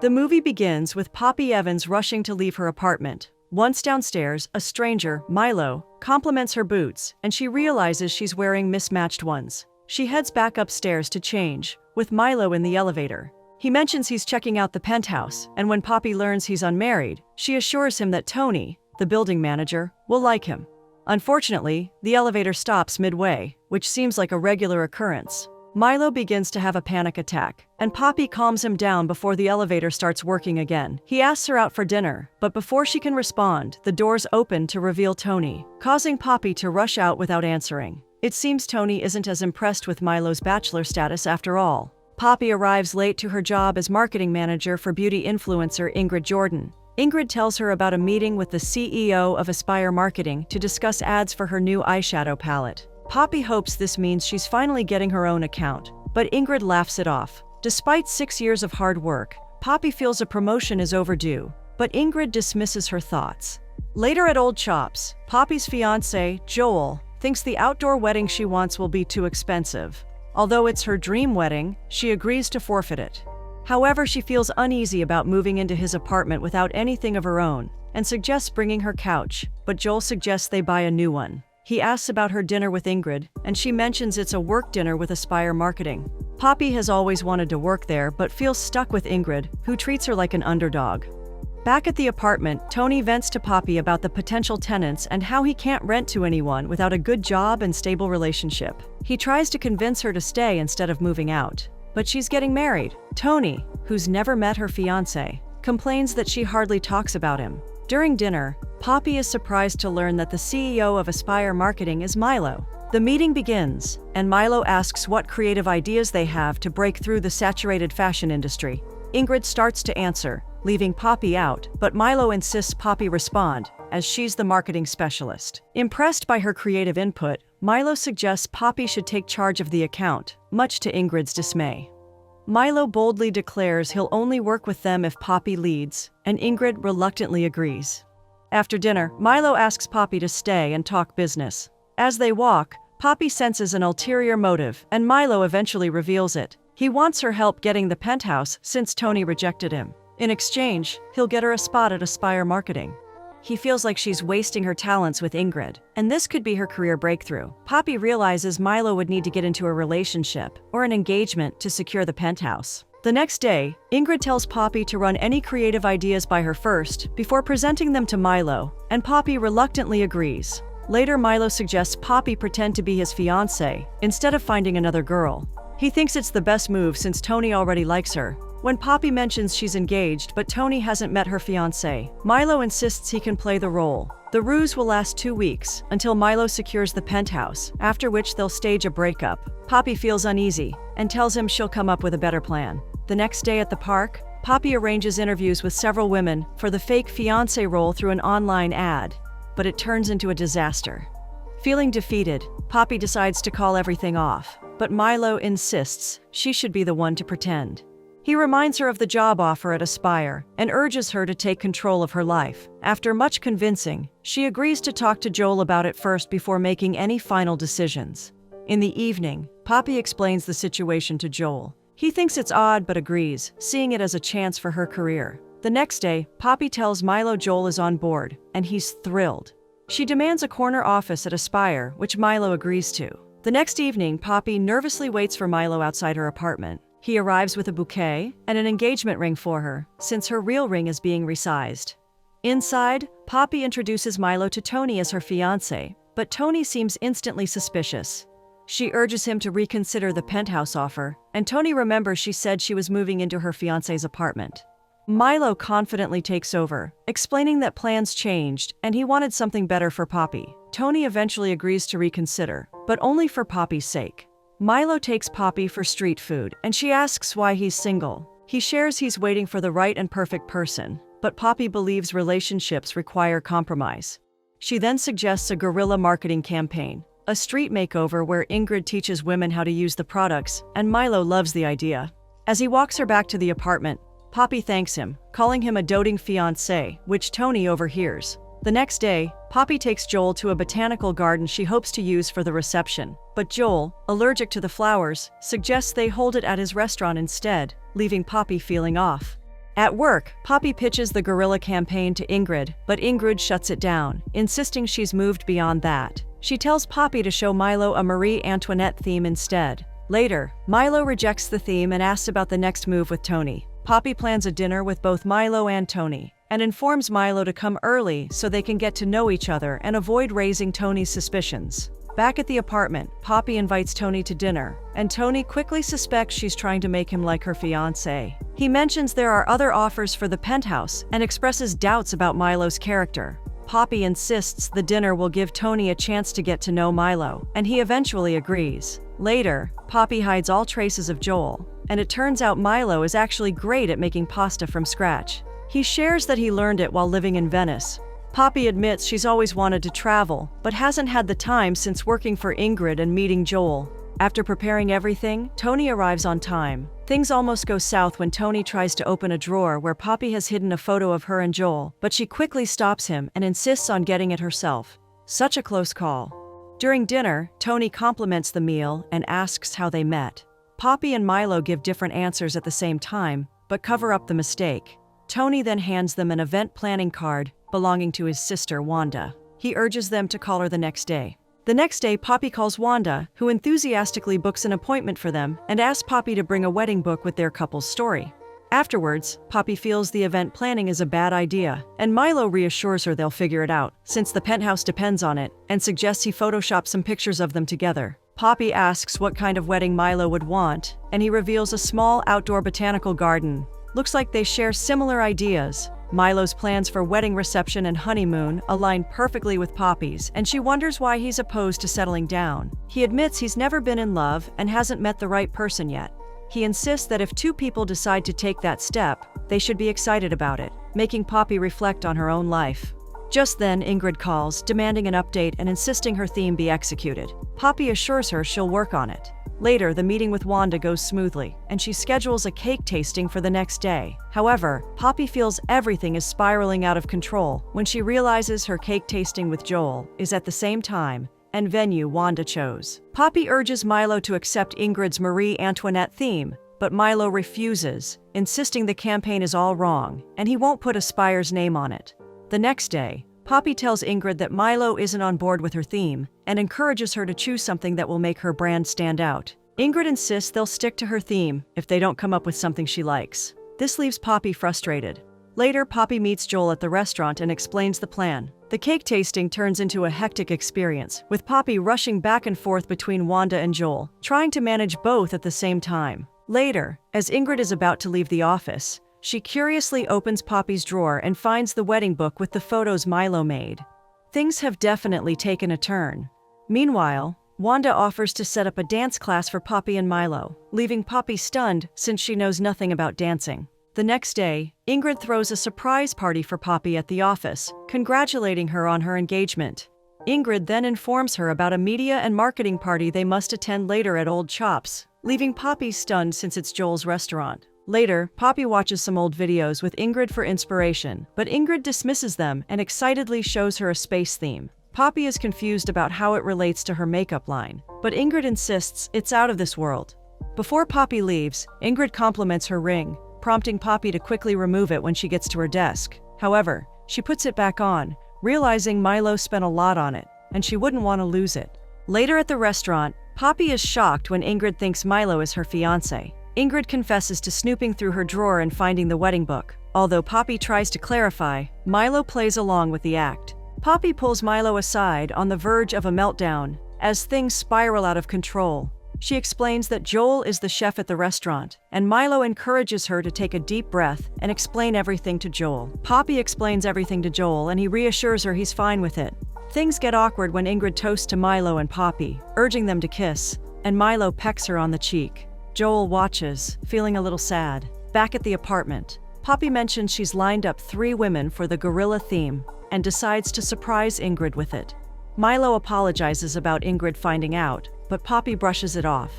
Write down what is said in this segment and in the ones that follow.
The movie begins with Poppy Evans rushing to leave her apartment. Once downstairs, a stranger, Milo, compliments her boots, and she realizes she's wearing mismatched ones. She heads back upstairs to change, with Milo in the elevator. He mentions he's checking out the penthouse, and when Poppy learns he's unmarried, she assures him that Tony, the building manager, will like him. Unfortunately, the elevator stops midway, which seems like a regular occurrence. Milo begins to have a panic attack, and Poppy calms him down before the elevator starts working again. He asks her out for dinner, but before she can respond, the doors open to reveal Tony, causing Poppy to rush out without answering. It seems Tony isn't as impressed with Milo's bachelor status after all. Poppy arrives late to her job as marketing manager for beauty influencer Ingrid Jordan. Ingrid tells her about a meeting with the CEO of Aspire Marketing to discuss ads for her new eyeshadow palette. Poppy hopes this means she's finally getting her own account, but Ingrid laughs it off. Despite 6 years of hard work, Poppy feels a promotion is overdue, but Ingrid dismisses her thoughts. Later at Old Chops, Poppy's fiancé, Joel, thinks the outdoor wedding she wants will be too expensive. Although it's her dream wedding, she agrees to forfeit it. However, she feels uneasy about moving into his apartment without anything of her own, and suggests bringing her couch, but Joel suggests they buy a new one. He asks about her dinner with Ingrid, and she mentions it's a work dinner with Aspire Marketing. Poppy has always wanted to work there but feels stuck with Ingrid, who treats her like an underdog. Back at the apartment, Tony vents to Poppy about the potential tenants and how he can't rent to anyone without a good job and stable relationship. He tries to convince her to stay instead of moving out. But she's getting married. Tony, who's never met her fiancé, complains that she hardly talks about him. During dinner, Poppy is surprised to learn that the CEO of Aspire Marketing is Milo. The meeting begins, and Milo asks what creative ideas they have to break through the saturated fashion industry. Ingrid starts to answer, leaving Poppy out, but Milo insists Poppy respond, as she's the marketing specialist. Impressed by her creative input, Milo suggests Poppy should take charge of the account, much to Ingrid's dismay. Milo boldly declares he'll only work with them if Poppy leads, and Ingrid reluctantly agrees. After dinner, Milo asks Poppy to stay and talk business. As they walk, Poppy senses an ulterior motive, and Milo eventually reveals it. He wants her help getting the penthouse since Tony rejected him. In exchange, he'll get her a spot at Aspire Marketing. He feels like she's wasting her talents with Ingrid, and this could be her career breakthrough. Poppy realizes Milo would need to get into a relationship or an engagement to secure the penthouse. The next day, Ingrid tells Poppy to run any creative ideas by her first before presenting them to Milo, and Poppy reluctantly agrees. Later, Milo suggests Poppy pretend to be his fiancé instead of finding another girl. He thinks it's the best move since Tony already likes her. When Poppy mentions she's engaged but Tony hasn't met her fiancé, Milo insists he can play the role. The ruse will last 2 weeks, until Milo secures the penthouse, after which they'll stage a breakup. Poppy feels uneasy, and tells him she'll come up with a better plan. The next day at the park, Poppy arranges interviews with several women for the fake fiancé role through an online ad, but it turns into a disaster. Feeling defeated, Poppy decides to call everything off, but Milo insists she should be the one to pretend. He reminds her of the job offer at Aspire and urges her to take control of her life. After much convincing, she agrees to talk to Joel about it first before making any final decisions. In the evening, Poppy explains the situation to Joel. He thinks it's odd but agrees, seeing it as a chance for her career. The next day, Poppy tells Milo Joel is on board, and he's thrilled. She demands a corner office at Aspire, which Milo agrees to. The next evening, Poppy nervously waits for Milo outside her apartment. He arrives with a bouquet and an engagement ring for her, since her real ring is being resized. Inside, Poppy introduces Milo to Tony as her fiancé, but Tony seems instantly suspicious. She urges him to reconsider the penthouse offer, and Tony remembers she said she was moving into her fiancé's apartment. Milo confidently takes over, explaining that plans changed and he wanted something better for Poppy. Tony eventually agrees to reconsider, but only for Poppy's sake. Milo takes Poppy for street food, and she asks why he's single. He shares he's waiting for the right and perfect person, but Poppy believes relationships require compromise. She then suggests a guerrilla marketing campaign, a street makeover where Ingrid teaches women how to use the products, and Milo loves the idea. As he walks her back to the apartment, Poppy thanks him, calling him a doting fiancé, which Tony overhears. The next day, Poppy takes Joel to a botanical garden she hopes to use for the reception, but Joel, allergic to the flowers, suggests they hold it at his restaurant instead, leaving Poppy feeling off. At work, Poppy pitches the guerrilla campaign to Ingrid, but Ingrid shuts it down, insisting she's moved beyond that. She tells Poppy to show Milo a Marie Antoinette theme instead. Later, Milo rejects the theme and asks about the next move with Tony. Poppy plans a dinner with both Milo and Tony, and informs Milo to come early so they can get to know each other and avoid raising Tony's suspicions. Back at the apartment, Poppy invites Tony to dinner, and Tony quickly suspects she's trying to make him like her fiancé. He mentions there are other offers for the penthouse and expresses doubts about Milo's character. Poppy insists the dinner will give Tony a chance to get to know Milo, and he eventually agrees. Later, Poppy hides all traces of Joel, and it turns out Milo is actually great at making pasta from scratch. He shares that he learned it while living in Venice. Poppy admits she's always wanted to travel, but hasn't had the time since working for Ingrid and meeting Joel. After preparing everything, Tony arrives on time. Things almost go south when Tony tries to open a drawer where Poppy has hidden a photo of her and Joel, but she quickly stops him and insists on getting it herself. Such a close call. During dinner, Tony compliments the meal and asks how they met. Poppy and Milo give different answers at the same time, but cover up the mistake. Tony then hands them an event planning card belonging to his sister Wanda. He urges them to call her the next day. The next day, Poppy calls Wanda, who enthusiastically books an appointment for them and asks Poppy to bring a wedding book with their couple's story. Afterwards, Poppy feels the event planning is a bad idea, and Milo reassures her they'll figure it out, since the penthouse depends on it, and suggests he Photoshop some pictures of them together. Poppy asks what kind of wedding Milo would want, and he reveals a small outdoor botanical garden. Looks like they share similar ideas. Milo's plans for wedding reception and honeymoon align perfectly with Poppy's, and she wonders why he's opposed to settling down. He admits he's never been in love and hasn't met the right person yet. He insists that if two people decide to take that step, they should be excited about it, making Poppy reflect on her own life. Just then, Ingrid calls, demanding an update and insisting her theme be executed. Poppy assures her she'll work on it. Later, the meeting with Wanda goes smoothly, and she schedules a cake tasting for the next day. However, Poppy feels everything is spiraling out of control when she realizes her cake tasting with Joel is at the same time and venue Wanda chose. Poppy urges Milo to accept Ingrid's Marie Antoinette theme, but Milo refuses, insisting the campaign is all wrong, and he won't put Aspire's name on it. The next day, Poppy tells Ingrid that Milo isn't on board with her theme and encourages her to choose something that will make her brand stand out. Ingrid insists they'll stick to her theme if they don't come up with something she likes. This leaves Poppy frustrated. Later, Poppy meets Joel at the restaurant and explains the plan. The cake tasting turns into a hectic experience, with Poppy rushing back and forth between Wanda and Joel, trying to manage both at the same time. Later, as Ingrid is about to leave the office, she curiously opens Poppy's drawer and finds the wedding book with the photos Milo made. Things have definitely taken a turn. Meanwhile, Wanda offers to set up a dance class for Poppy and Milo, leaving Poppy stunned since she knows nothing about dancing. The next day, Ingrid throws a surprise party for Poppy at the office, congratulating her on her engagement. Ingrid then informs her about a media and marketing party they must attend later at Old Chops, leaving Poppy stunned since it's Joel's restaurant. Later, Poppy watches some old videos with Ingrid for inspiration, but Ingrid dismisses them and excitedly shows her a space theme. Poppy is confused about how it relates to her makeup line, but Ingrid insists it's out of this world. Before Poppy leaves, Ingrid compliments her ring, prompting Poppy to quickly remove it when she gets to her desk. However, she puts it back on, realizing Milo spent a lot on it, and she wouldn't want to lose it. Later at the restaurant, Poppy is shocked when Ingrid thinks Milo is her fiancé. Ingrid confesses to snooping through her drawer and finding the wedding book. Although Poppy tries to clarify, Milo plays along with the act. Poppy pulls Milo aside on the verge of a meltdown as things spiral out of control. She explains that Joel is the chef at the restaurant, and Milo encourages her to take a deep breath and explain everything to Joel. Poppy explains everything to Joel, and he reassures her he's fine with it. Things get awkward when Ingrid toasts to Milo and Poppy, urging them to kiss, and Milo pecks her on the cheek. Joel watches, feeling a little sad. Back at the apartment, Poppy mentions she's lined up 3 women for the gorilla theme and decides to surprise Ingrid with it. Milo apologizes about Ingrid finding out, but Poppy brushes it off.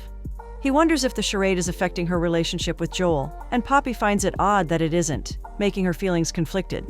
He wonders if the charade is affecting her relationship with Joel, and Poppy finds it odd that it isn't, making her feelings conflicted.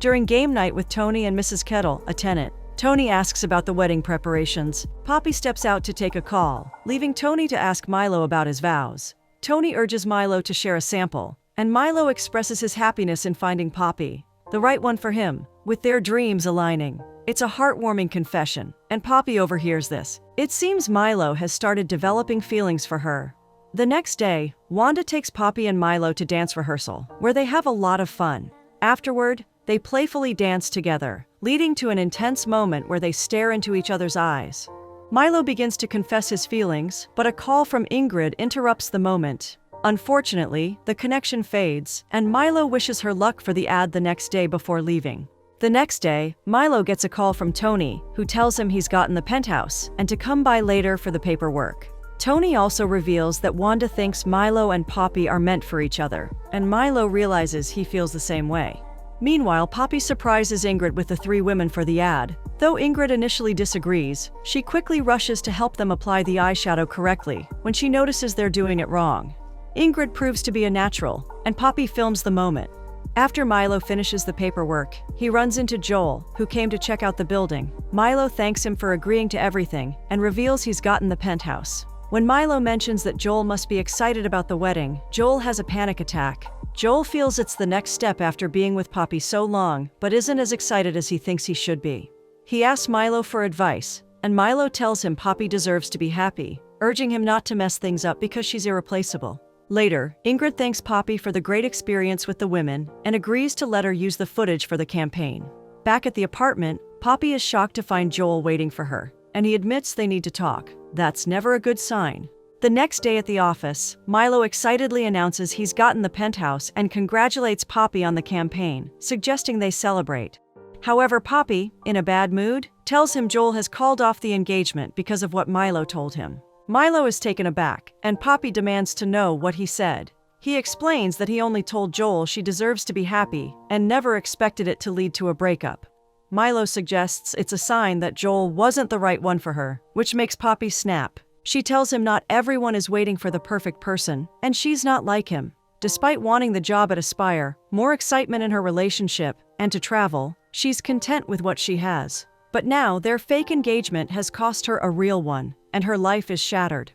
During game night with Tony and Mrs. Kettle, a tenant, Tony asks about the wedding preparations. Poppy steps out to take a call, leaving Tony to ask Milo about his vows. Tony urges Milo to share a sample, and Milo expresses his happiness in finding Poppy, the right one for him, with their dreams aligning. It's a heartwarming confession, and Poppy overhears this. It seems Milo has started developing feelings for her. The next day, Wanda takes Poppy and Milo to dance rehearsal, where they have a lot of fun. Afterward, they playfully dance together, leading to an intense moment where they stare into each other's eyes. Milo begins to confess his feelings, but a call from Ingrid interrupts the moment. Unfortunately, the connection fades, and Milo wishes her luck for the ad the next day before leaving. The next day, Milo gets a call from Tony, who tells him he's gotten the penthouse and to come by later for the paperwork. Tony also reveals that Wanda thinks Milo and Poppy are meant for each other, and Milo realizes he feels the same way. Meanwhile, Poppy surprises Ingrid with the 3 women for the ad. Though Ingrid initially disagrees, she quickly rushes to help them apply the eyeshadow correctly when she notices they're doing it wrong. Ingrid proves to be a natural, and Poppy films the moment. After Milo finishes the paperwork, he runs into Joel, who came to check out the building. Milo thanks him for agreeing to everything and reveals he's gotten the penthouse. When Milo mentions that Joel must be excited about the wedding, Joel has a panic attack. Joel feels it's the next step after being with Poppy so long, but isn't as excited as he thinks he should be. He asks Milo for advice, and Milo tells him Poppy deserves to be happy, urging him not to mess things up because she's irreplaceable. Later, Ingrid thanks Poppy for the great experience with the women and agrees to let her use the footage for the campaign. Back at the apartment, Poppy is shocked to find Joel waiting for her, and he admits they need to talk. That's never a good sign. The next day at the office, Milo excitedly announces he's gotten the penthouse and congratulates Poppy on the campaign, suggesting they celebrate. However, Poppy, in a bad mood, tells him Joel has called off the engagement because of what Milo told him. Milo is taken aback, and Poppy demands to know what he said. He explains that he only told Joel she deserves to be happy and never expected it to lead to a breakup. Milo suggests it's a sign that Joel wasn't the right one for her, which makes Poppy snap. She tells him not everyone is waiting for the perfect person, and she's not like him. Despite wanting the job at Aspire, more excitement in her relationship, and to travel, she's content with what she has. But now, their fake engagement has cost her a real one, and her life is shattered.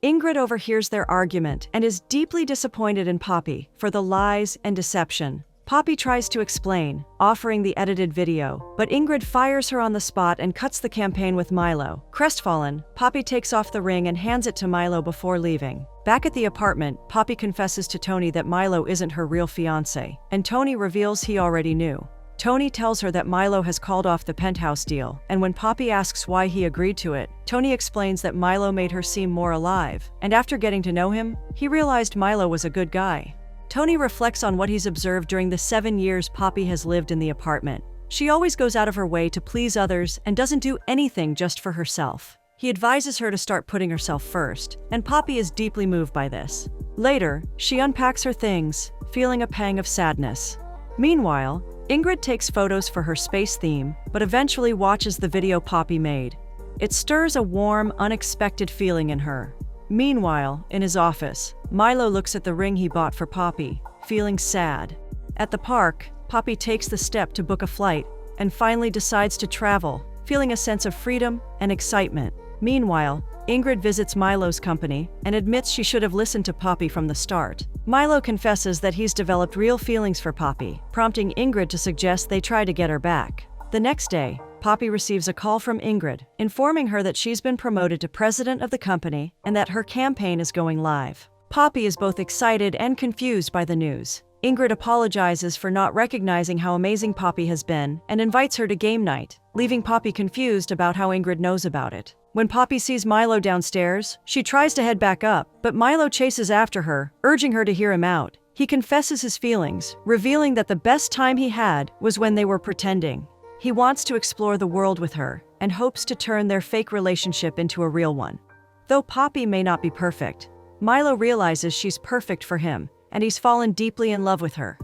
Ingrid overhears their argument and is deeply disappointed in Poppy for the lies and deception. Poppy tries to explain, offering the edited video, but Ingrid fires her on the spot and cuts the campaign with Milo. Crestfallen, Poppy takes off the ring and hands it to Milo before leaving. Back at the apartment, Poppy confesses to Tony that Milo isn't her real fiancé, and Tony reveals he already knew. Tony tells her that Milo has called off the penthouse deal, and when Poppy asks why he agreed to it, Tony explains that Milo made her seem more alive, and after getting to know him, he realized Milo was a good guy. Tony reflects on what he's observed during the 7 years Poppy has lived in the apartment. She always goes out of her way to please others and doesn't do anything just for herself. He advises her to start putting herself first, and Poppy is deeply moved by this. Later, she unpacks her things, feeling a pang of sadness. Meanwhile, Ingrid takes photos for her space theme, but eventually watches the video Poppy made. It stirs a warm, unexpected feeling in her. Meanwhile, in his office, Milo looks at the ring he bought for Poppy, feeling sad. At the park, Poppy takes the step to book a flight and finally decides to travel, feeling a sense of freedom and excitement. Meanwhile, Ingrid visits Milo's company and admits she should have listened to Poppy from the start. Milo confesses that he's developed real feelings for Poppy, prompting Ingrid to suggest they try to get her back. The next day, Poppy receives a call from Ingrid, informing her that she's been promoted to president of the company and that her campaign is going live. Poppy is both excited and confused by the news. Ingrid apologizes for not recognizing how amazing Poppy has been and invites her to game night, leaving Poppy confused about how Ingrid knows about it. When Poppy sees Milo downstairs, she tries to head back up, but Milo chases after her, urging her to hear him out. He confesses his feelings, revealing that the best time he had was when they were pretending. He wants to explore the world with her and hopes to turn their fake relationship into a real one. Though Poppy may not be perfect, Milo realizes she's perfect for him, and he's fallen deeply in love with her.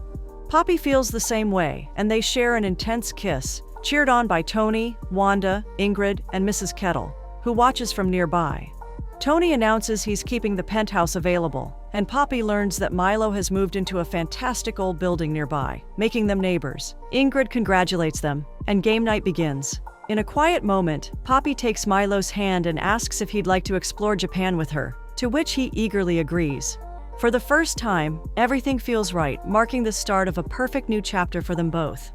Poppy feels the same way, and they share an intense kiss, cheered on by Tony, Wanda, Ingrid, and Mrs. Kettle, who watches from nearby. Tony announces he's keeping the penthouse available, and Poppy learns that Milo has moved into a fantastic old building nearby, making them neighbors. Ingrid congratulates them, and game night begins. In a quiet moment, Poppy takes Milo's hand and asks if he'd like to explore Japan with her, to which he eagerly agrees. For the first time, everything feels right, marking the start of a perfect new chapter for them both.